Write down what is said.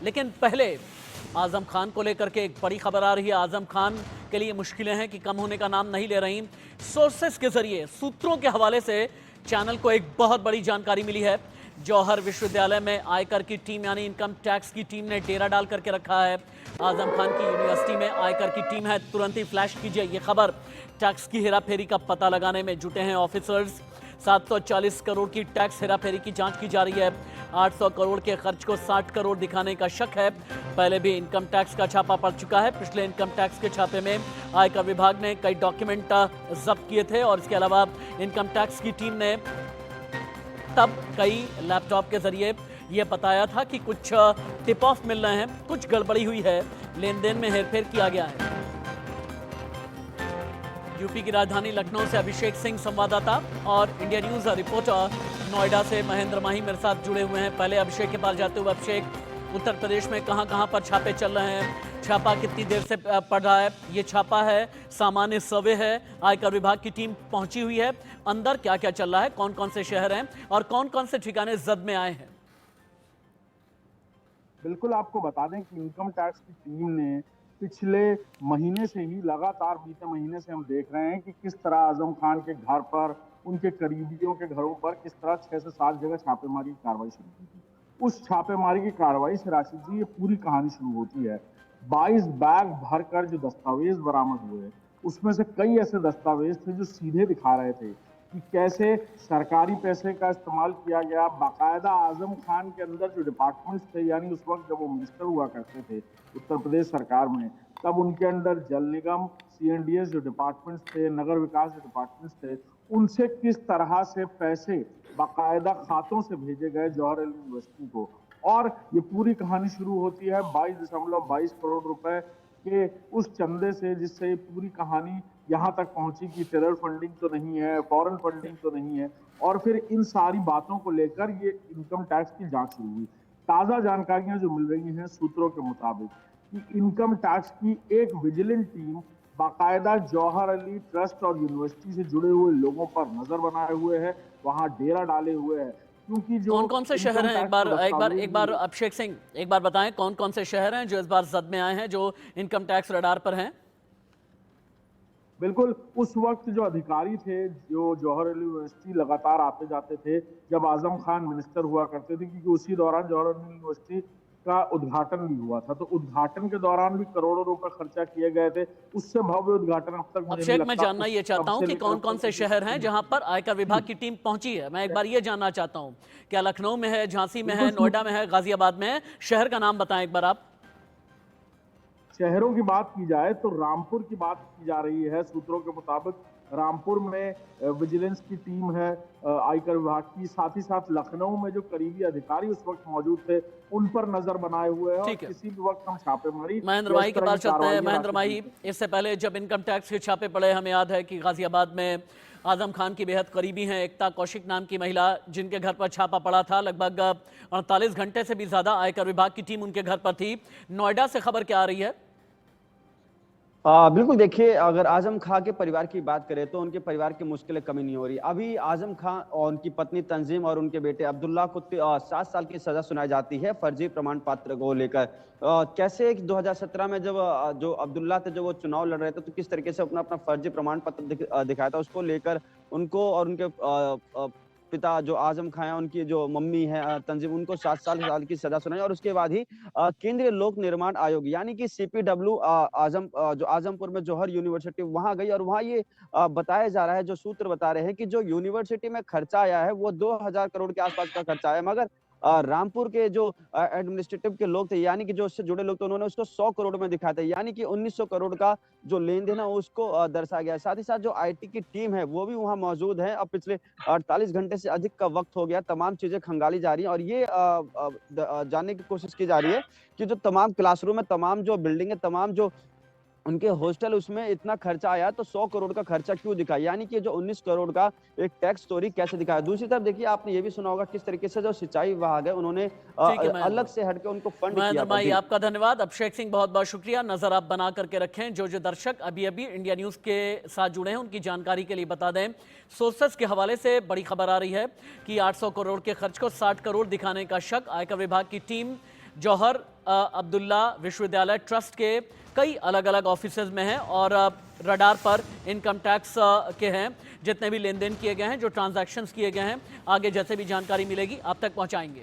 लेकिन पहले आजम खान को लेकर के एक बड़ी खबर आ रही है। आजम खान के लिए मुश्किलें हैं कि कम होने का नाम नहीं ले रही। सोर्सेस के जरिए, सूत्रों के हवाले से चैनल को एक बहुत बड़ी जानकारी मिली है। जौहर विश्वविद्यालय में आयकर की टीम यानी इनकम टैक्स की टीम ने डेरा डाल करके रखा है। आजम खान की यूनिवर्सिटी में आयकर की टीम है। तुरंत ही फ्लैश कीजिए ये खबर। टैक्स की हेराफेरी का पता लगाने में जुटे हैं ऑफिसर्स। 740 करोड़ की टैक्स हेराफेरी की जांच की जा रही है। 800 करोड़ के खर्च को 60 करोड़ दिखाने का शक है। पहले भी इनकम टैक्स का छापा पड़ चुका है। पिछले इनकम टैक्स के छापे में आयकर विभाग ने कई डॉक्यूमेंट जब्त किए थे और इसके अलावा इनकम टैक्स की टीम ने तब कई लैपटॉप के जरिए यह बताया था कि कुछ टिप ऑफ मिल रहे हैं, कुछ गड़बड़ी हुई है, लेन देन में हेरफेर किया गया है। यूपी की राजधानी लखनऊ से अभिषेक सिंह संवाददाता और इंडिया न्यूज रिपोर्टर नोएडा से महेंद्र माही मेरे साथ जुड़े हुए हैं। पहले अभिषेक के पास जाते हुए, अभिषेक, उत्तर प्रदेश में कहां पर छापे चल रहे हैं? छापा कितनी देर से पड़ रहा है? ये छापा है, सामान्य सर्वे है, आयकर विभाग की टीम पहुंची हुई है, अंदर क्या क्या चल रहा है, कौन कौन से शहर हैं और कौन कौन से ठिकाने जद में आए हैं? बिल्कुल, आपको बता दें कि इनकम टैक्स की टीम ने पिछले महीने से ही लगातार बीते महीने से हम देख रहे हैं कि किस तरह आजम खान के घर पर, उनके करीबियों के घरों पर किस तरह 6 से 7 जगह छापेमारी की कार्रवाई शुरू की थी। उस छापेमारी की कार्रवाई से राशिद जी ये पूरी कहानी शुरू होती है। 22 बैग भरकर जो दस्तावेज बरामद हुए, उसमें से कई ऐसे दस्तावेज थे जो सीधे दिखा रहे थे कि कैसे सरकारी पैसे का इस्तेमाल किया गया। बाकायदा आजम खान के अंदर जो डिपार्टमेंट्स थे, यानी उस वक्त जब वो मिनिस्टर हुआ करते थे उत्तर प्रदेश सरकार में, तब उनके अंदर जल निगम, सीएनडीएस जो डिपार्टमेंट्स थे, नगर विकास जो डिपार्टमेंट्स थे, उनसे किस तरह से पैसे बाकायदा खातों से भेजे गए जौहर यूनिवर्सिटी को। और ये पूरी कहानी शुरू होती है 22.22 करोड़ रुपए के उस चंदे से, जिससे ये पूरी कहानी यहाँ तक पहुंची कि टेरर फंडिंग तो नहीं है, फॉरेन फंडिंग तो नहीं है। और फिर इन सारी बातों को लेकर ये इनकम टैक्स की जांच शुरू हुई। ताजा जानकारियां जो मिल रही हैं सूत्रों के मुताबिक कि इनकम टैक्स की एक विजिलेंट टीम बाकायदा जौहर अली ट्रस्ट और यूनिवर्सिटी से जुड़े हुए लोगों पर नजर बनाए हुए है, वहां डेरा डाले हुए है। क्योंकि जो कौन कौन से शहर हैं, एक बार अभिषेक सिंह एक बार बताएं, कौन कौन से शहर हैं जो इस बार जद में आए हैं, जो इनकम टैक्स रडार पर हैं? बिल्कुल, उस वक्त जो अधिकारी थे जो जौहर अली यूनिवर्सिटी लगातार आते जाते थे जब आजम खान मिनिस्टर हुआ करते थे, क्योंकि उसी दौरान जौहर अली यूनिवर्सिटी का उद्घाटन भी हुआ था, तो उद्घाटन के दौरान भी करोड़ों रुपए खर्चा किए गए थे। उससे भव्य उद्घाटन अब तक मुझे अभिषेक, नहीं मैं लगता जानना ये चाहता हूं कि कौन कौन से शहर हैं जहां पर आयकर विभाग की टीम पहुंची है। मैं एक बार ये जानना चाहता हूं, क्या लखनऊ में है, झांसी में है, नोएडा में है, गाजियाबाद में है? शहर का नाम बताएं एक बार आप। शहरों की बात की जाए तो रामपुर की बात की जा रही है। सूत्रों के मुताबिक रामपुर में विजिलेंस की टीम है आयकर विभाग की, साथ ही साथ लखनऊ में जो करीबी अधिकारी उस वक्त मौजूद थे उन पर नजर बनाए हुए हैं। और किसी भी वक्त हम छापेमारी महेंद्र माही के पास चलते हैं। महेंद्र माही, इससे पहले जब इनकम टैक्स के छापे पड़े, हमें याद है कि गाजियाबाद में आजम खान की बेहद करीबी हैं एकता कौशिक नाम की महिला, जिनके घर पर छापा पड़ा था। लगभग 48 घंटे से भी ज्यादा आयकर विभाग की टीम उनके घर पर थी। नोएडा से खबर क्या आ रही है? बिल्कुल, देखिए, अगर आजम खान के परिवार की बात करें तो उनके परिवार की मुश्किलें कमी नहीं हो रही। अभी आजम खान और उनकी पत्नी तंजीम और उनके बेटे अब्दुल्ला को 7 साल की सजा सुनाई जाती है फर्जी प्रमाण पत्र को लेकर। कैसे 2017 में जब जो अब्दुल्ला थे, जो वो चुनाव लड़ रहे थे, तो किस तरीके से अपना प्रर्जी प्रमाण पत्र दिखाया था, उसको लेकर उनको और उनके पिता जो आजम खान है, उनकी जो मम्मी है तंजीम, उनको 7 साल की सजा सुनाई। और उसके बाद ही केंद्रीय लोक निर्माण आयोग यानी कि सीपीडब्ल्यू जो आजमपुर में जौहर यूनिवर्सिटी वहां गई। और वहां ये बताया जा रहा है, जो सूत्र बता रहे हैं कि जो यूनिवर्सिटी में खर्चा आया है वो 2000 करोड़ के आसपास का खर्चा आया, मगर रामपुर के जो एडमिनिस्ट्रेटिव के लोग थे, यानी कि जो उससे जुड़े लोग थे, उन्होंने उसको 100 करोड़ में दिखाया था, यानी कि 1900 करोड़ का जो लेन देन है उसको दर्शाया गया है। साथ ही साथ जो आईटी की टीम है वो भी वहां मौजूद है। अब पिछले 48 घंटे से अधिक का वक्त हो गया, तमाम चीजें खंगाली जा रही हैं और ये जानने की कोशिश की जा रही है कि जो तमाम क्लासरूम है, तमाम जो बिल्डिंग है, तमाम जो उनके हॉस्टल, उसमें इतना खर्चा आया तो 100 करोड़ का खर्चा क्यों दिखा, यानी कि जो 19 करोड़ का एक टैक्स स्टोरी कैसे दिखाया। दूसरी तरफ देखिए, आपने ये भी सुना होगा किस तरीके से जो सिंचाई विभाग है उन्होंने अलग से हटके उनको फंड किया था। आपका धन्यवाद। अभिषेक सिंह, बहुत बहुत शुक्रिया। नजर आप बना करके रखें। जो दर्शक अभी अभी इंडिया न्यूज के साथ जुड़े हैं उनकी जानकारी के लिए बता दें, सोर्सेस के हवाले से बड़ी खबर आ रही है कि 800 करोड़ के खर्च को 60 करोड़ दिखाने का शक। आयकर विभाग की टीम जौहर अब्दुल्ला विश्वविद्यालय ट्रस्ट के कई अलग अलग ऑफिसेज में हैं और रडार पर इनकम टैक्स के हैं जितने भी लेन देन किए गए हैं, जो ट्रांजैक्शंस किए गए हैं। आगे जैसे भी जानकारी मिलेगी आप तक पहुंचाएंगे।